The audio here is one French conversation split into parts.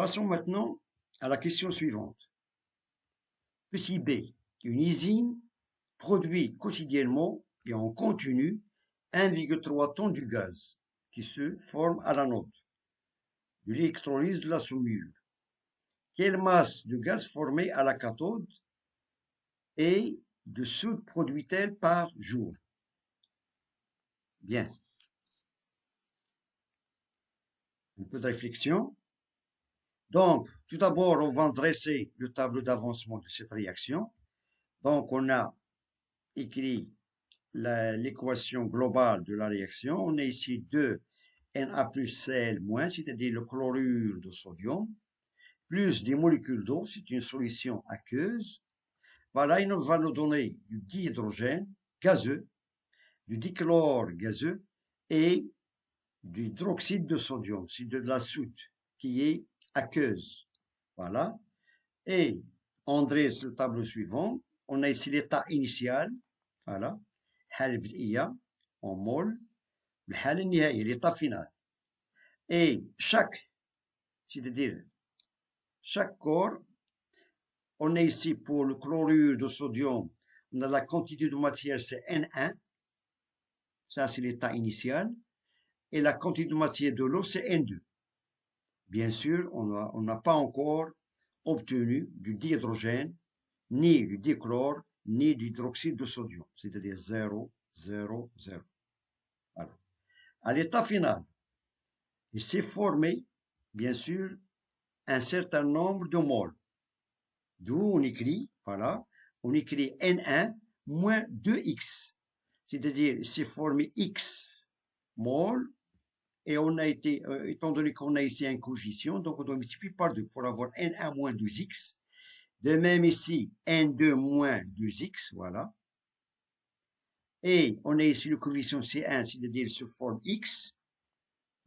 Passons maintenant à la question suivante. Petit b, une usine produit quotidiennement et en continu 1,3 tonnes de gaz qui se forme à l'anode de l'électrolyse de la saumure. Quelle masse de gaz formée à la cathode et de soude produit-elle par jour? Bien. Un peu de réflexion. Donc, tout d'abord, on va dresser le tableau d'avancement de cette réaction. Donc, on a écrit l'équation globale de la réaction. On a ici 2 Na plus Cl moins, c'est-à-dire le chlorure de sodium, plus des molécules d'eau, c'est une solution aqueuse. Voilà, il va nous donner du dihydrogène gazeux, du dichlore gazeux et du hydroxyde de sodium, c'est de la soude qui est aqueuse. Voilà. Et on dresse le tableau suivant. On a ici l'état initial. Voilà. en mol. L'état final. Et c'est-à-dire chaque corps, on a ici pour le chlorure de sodium, on a la quantité de matière, c'est N1. Ça, c'est l'état initial. Et la quantité de matière de l'eau, c'est N2. Bien sûr, on n'a pas encore obtenu du dihydrogène, ni du dichlore, ni du hydroxyde de sodium, c'est-à-dire 0, 0, 0. Voilà. À l'état final, il s'est formé, bien sûr, un certain nombre de moles. D'où on écrit, voilà, on écrit N1 moins 2X. C'est-à-dire, il s'est formé X moles, et on a été, étant donné qu'on a ici un coefficient, donc on doit multiplier par 2 pour avoir N1 moins 2X. De même ici, N2 moins 2X, voilà. Et on a ici le coefficient C1, c'est-à-dire il se forme X.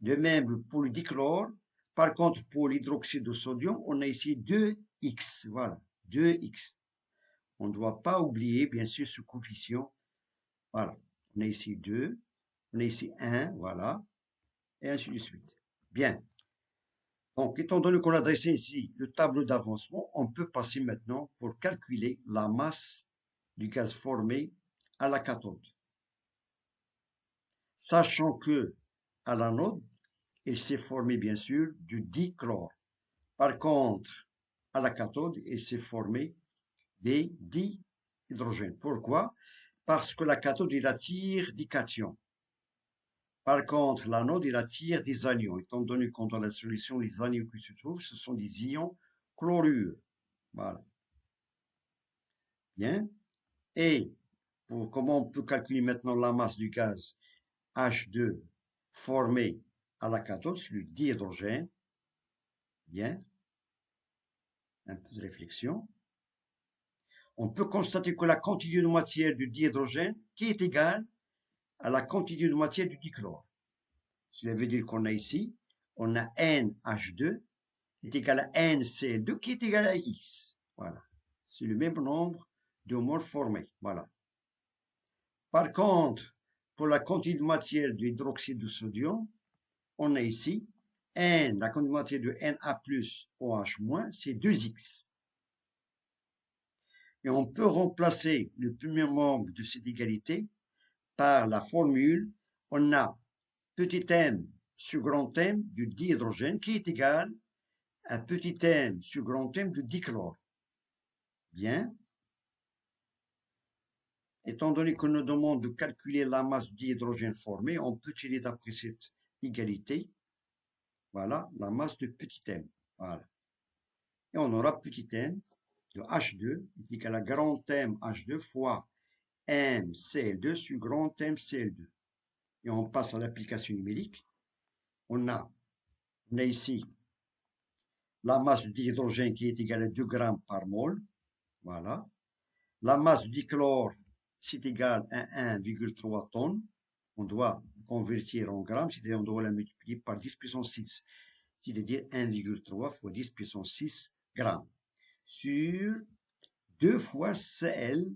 De même pour le dichlore. Par contre, pour l'hydroxyde de sodium, on a ici 2X, voilà, 2X. On ne doit pas oublier, bien sûr, ce coefficient. Voilà, on a ici 2, on a ici 1, voilà, et ainsi de suite. Bien. Donc, étant donné qu'on a dressé ici le tableau d'avancement, on peut passer maintenant pour calculer la masse du gaz formé à la cathode. Sachant que à l'anode, il s'est formé bien sûr du dichlore. Par contre, à la cathode, il s'est formé des dihydrogènes. Pourquoi? Parce que la cathode, il attire des cations. Par contre, l'anode, il attire des anions. Étant donné qu'on dans la solution, les anions qui se trouvent, ce sont des ions chlorure. Voilà. Bien. Et comment on peut calculer maintenant la masse du gaz H2 formé à la cathode, c'est le dihydrogène. Bien. Un peu de réflexion. On peut constater que la quantité de matière du dihydrogène qui est égale à la quantité de matière du dichlore. Cela veut dire qu'on a ici, on a NH2 est égal à NCl2 qui est égal à X. Voilà. C'est le même nombre de moles formés. Voilà. Par contre, pour la quantité de matière de l'hydroxyde de sodium, on a ici N, la quantité de matière de Na plus OH-, c'est 2X. Et on peut remplacer le premier membre de cette égalité par la formule, on a petit m sur grand M du dihydrogène qui est égal à petit m sur grand M du dichlore. Bien. Étant donné qu'on nous demande de calculer la masse du dihydrogène formée, on peut tirer d'après cette égalité, voilà, la masse de petit m. Voilà. Et on aura petit m de H2 est égal à grand M H2 fois MCl2 sur grand MCl2. Et on passe à l'application numérique. On a ici la masse du dihydrogène qui est égale à 2 grammes par mol. Voilà. La masse du dichlore, c'est égal à 1,3 tonnes. On doit convertir en grammes, c'est-à-dire on doit la multiplier par 10 puissance 6. C'est-à-dire 1,3 fois 10 puissance 6 grammes. Sur 2 fois Cl,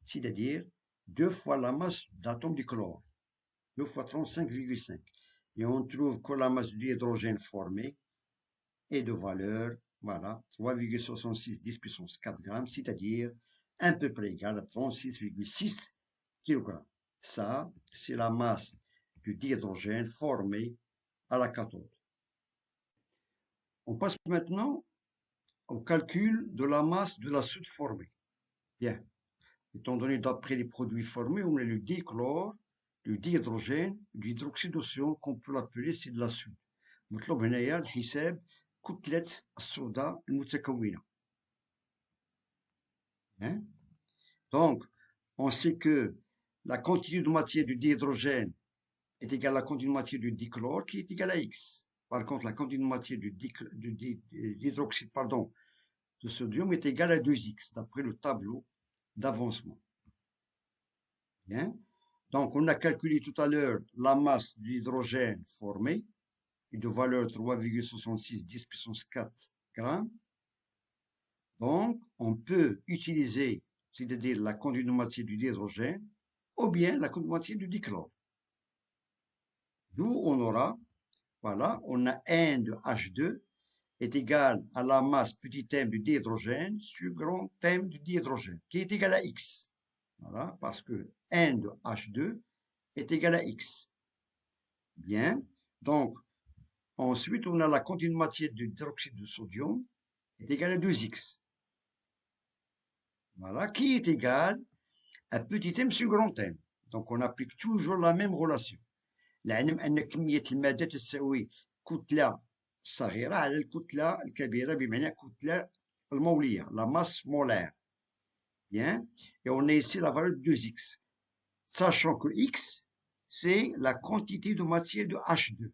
c'est-à-dire 2 fois la masse d'atome du chlore. 2 fois 35,5. Et on trouve que la masse d'hydrogène formée et de valeur, voilà, 3,66 10 puissance 4 grammes, c'est-à-dire à peu près égal à 36,6 kg. Ça, c'est la masse du dihydrogène formé à la cathode. On passe maintenant au calcul de la masse de la soude formée. Bien, étant donné d'après les produits formés, on a le dichlore, le dihydrogène, l'hydroxyde d'oxygène, qu'on peut l'appeler c'est de la soude. مطلوب هنايا الحساب كتلة الصودا المتكونة. Donc, on sait que la quantité de matière du dihydrogène est égale à la quantité de matière du dichlore qui est égale à X. Par contre, la quantité de matière du l'hydroxyde de sodium est égale à 2X, d'après le tableau d'avancement. Bien. Donc, on a calculé tout à l'heure la masse de l'hydrogène formé, et de valeur 3,66 10 puissance 4 grammes. Donc, on peut utiliser, c'est-à-dire la quantité de matière du dihydrogène, ou bien la quantité de matière du dichlore. D'où on aura, voilà, on a N de H2 est égal à la masse petit m du dihydrogène sur grand m du dihydrogène, qui est égal à X. Voilà, parce que N de H2 est égal à X. Bien, donc, ensuite, on a la quantité de matière de l'hydroxyde de sodium est égale à 2X. Voilà, qui est égal à petit m sur grand M. Donc, on applique toujours la même relation. العلم أن كمية المادة تساوي كتلة صغيرة على الكتلة الكبيرة بمعنى الكتلة المولية la masse molaire. Bien, et on a ici la valeur de 2x, sachant que x c'est la quantité de matière de H2.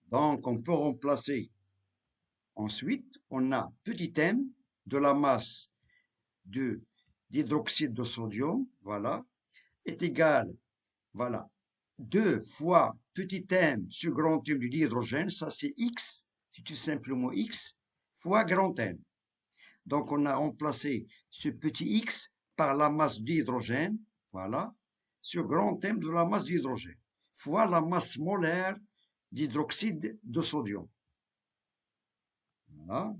Donc on peut remplacer. Ensuite, on a petit m de la masse de l'hydroxyde de sodium, voilà, est égal, voilà, 2 fois petit m sur grand M du dihydrogène, ça c'est x, c'est tout simplement x, fois grand M. Donc on a remplacé ce petit x par la masse d'hydrogène, voilà, sur grand M de la masse d'hydrogène, fois la masse molaire d'hydroxyde de sodium. Voilà.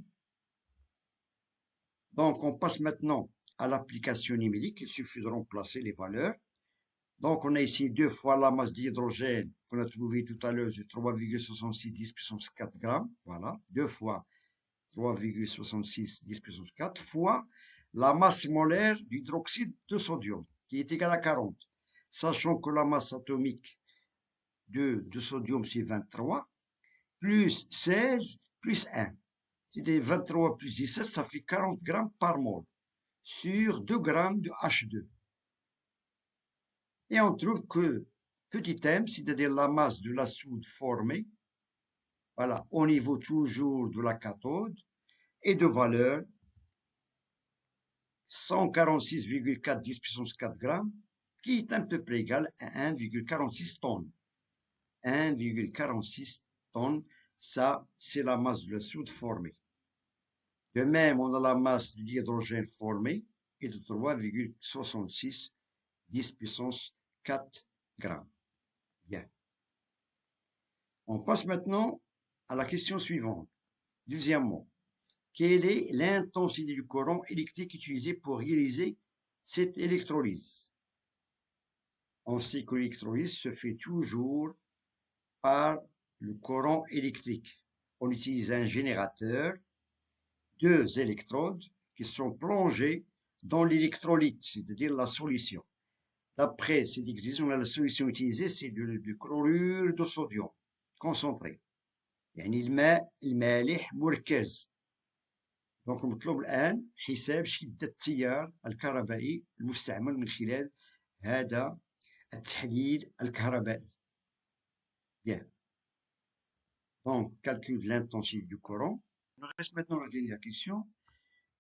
Donc on passe maintenant à l'application numérique, il suffit de remplacer les valeurs. Donc, on a ici 2 fois la masse d'hydrogène qu'on a trouvé tout à l'heure de 3,66 10 puissance 4 grammes. Voilà, 2 fois 3,66 10 puissance 4 fois la masse molaire d'hydroxyde de sodium, qui est égale à 40. Sachant que la masse atomique de sodium, c'est 23, plus 16, plus 1. C'est 23 plus 17, ça fait 40 grammes par mol sur 2 grammes de H2. Et on trouve que petit m, c'est-à-dire la masse de la soude formée, voilà, au niveau toujours de la cathode, est de valeur 146,4 10 puissance 4 grammes, qui est à peu près égal à 1,46 tonnes. 1,46 tonnes, ça, c'est la masse de la soude formée. De même, on a la masse de l'hydrogène formé, et de 3,66 10 puissance 4 grammes. Bien. On passe maintenant à la question suivante. Deuxièmement, quelle est l'intensité du courant électrique utilisé pour réaliser cette électrolyse? On sait que l'électrolyse se fait toujours par le courant électrique. On utilise un générateur, 2 électrodes qui sont plongées dans l'électrolyte, c'est-à-dire la solution. D'après cette exigence, la solution utilisée, c'est du chlorure de sodium concentré. يعني الماء المالح مركز. دونك المطلوب الآن حساب شدة التيار الكهربائي المستعمل من خلال هذا التحليل الكهربائي. Bien. Donc, calcul de l'intensité du courant. Il nous reste maintenant la dernière question.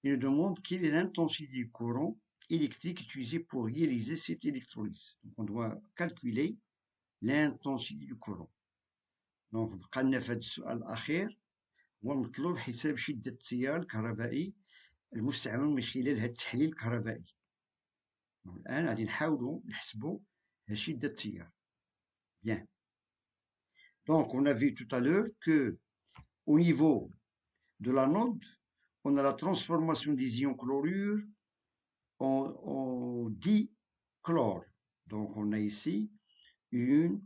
Il nous demande quelle est l'intensité du courant électrique utilisé pour réaliser cette électrolyse. Donc, on doit calculer l'intensité du courant. دونك بقى لنا في هذا السؤال الأخير هو المطلوب حساب شدة التيار الكهربائي المستعمل من خلال هذا التحليل الكهربائي. الآن غادي نحاولوا نحسبوا شدة التيار. Bien. Donc on a vu tout à l'heure que au niveau de l'anode, on a la transformation des ions chlorure en dichlore. Donc, on a ici une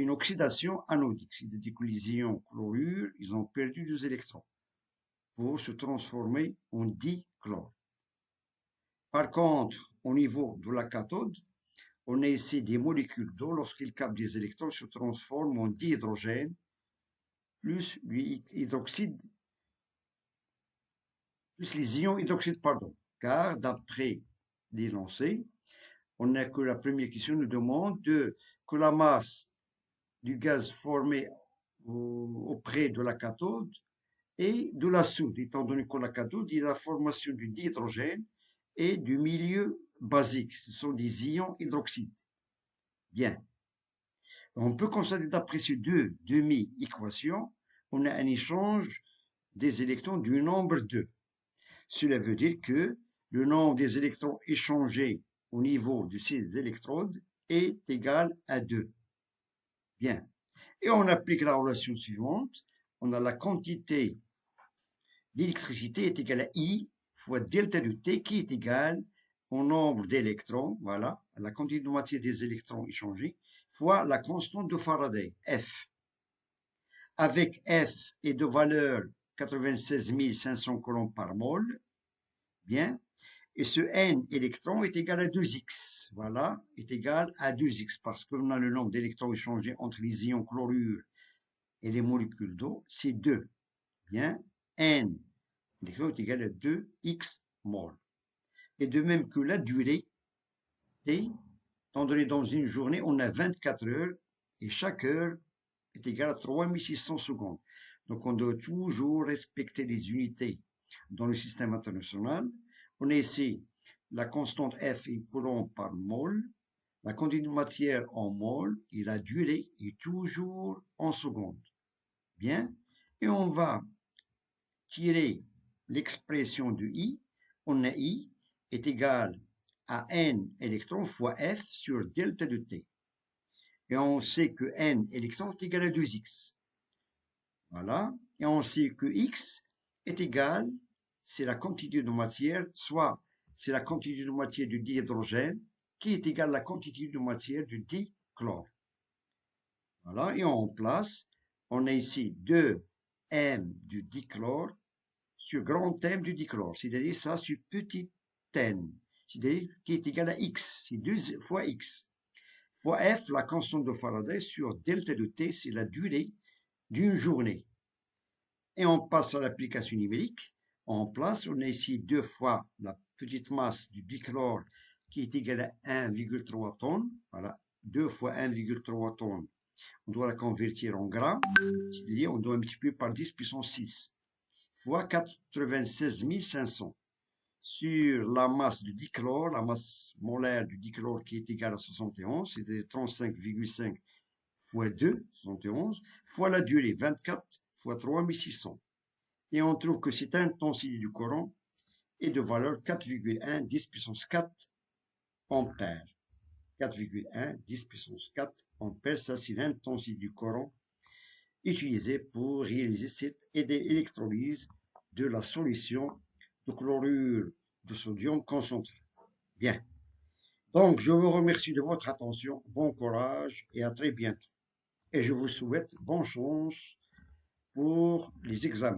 oxydation anodique. C'est-à-dire que les ions chlorure, ils ont perdu des électrons pour se transformer en dichlore. Par contre, au niveau de la cathode, on a ici des molécules d'eau, lorsqu'ils captent des électrons, se transforment en dihydrogène plus l'hydroxyde, plus les ions hydroxyde, pardon. Car d'après l'énoncé, on a que la première question nous demande que la masse du gaz formé auprès de la cathode et de la soude, étant donné que la cathode, il y a la formation du dihydrogène et du milieu basique. Ce sont des ions hydroxydes. Bien. On peut constater d'après ces deux demi-équations, on a un échange des électrons du nombre 2. Cela veut dire que le nombre des électrons échangés au niveau de ces électrodes est égal à 2. Bien. Et on applique la relation suivante. On a la quantité d'électricité est égale à I fois delta de T qui est égal au nombre d'électrons, voilà, la quantité de moitié des électrons échangés, fois la constante de Faraday, F. Avec F et de valeur 96 500 coulombs par mol, bien, et ce N électrons est égal à 2x, voilà, est égal à 2x, parce qu'on a le nombre d'électrons échangés entre les ions chlorure et les molécules d'eau, c'est 2, bien, N électrons est égal à 2x mol. Et de même que la durée, T, étant donné dans une journée, on a 24 heures, et chaque heure est égale à 3600 secondes. Donc on doit toujours respecter les unités dans le système international. On a ici la constante F est coulomb par mol, la quantité de matière en mol et la durée est toujours en secondes. Bien, et on va tirer l'expression de I. On a I est égal à N électrons fois F sur delta de T. Et on sait que N électrons est égal à 2x. Voilà. Et on sait que X est égal, c'est la quantité de matière, soit c'est la quantité de matière du dihydrogène qui est égale à la quantité de matière du dichlore. Voilà. Et on place, on a ici 2m du dichlore sur grand M du dichlore, c'est-à-dire ça sur petit n, c'est-à-dire qui est égal à x, c'est 2 fois x, fois F, la constante de Faraday, sur delta de T, c'est la durée d'une journée. Et on passe à l'application numérique. En place, on a ici 2 fois la petite masse du dichlore qui est égale à 1,3 tonnes. Voilà, 2 fois 1,3 tonnes. On doit la convertir en grammes, c'est-à-dire on doit multiplier par 10 puissance 6 fois 96 500 sur la masse du dichlore, la masse molaire du dichlore qui est égale à 71, c'est-à-dire 35,5 fois 2, 71, fois la durée, 24 fois 3600. Et on trouve que cette intensité du courant est de valeur 4,1 10 puissance 4 ampères. 4,1 10 puissance 4 ampères, ça c'est l'intensité du courant utilisée pour réaliser cette électrolyse de la solution de chlorure de sodium concentré. Bien. Donc, je vous remercie de votre attention, bon courage et à très bientôt. Et je vous souhaite bonne chance pour les examens.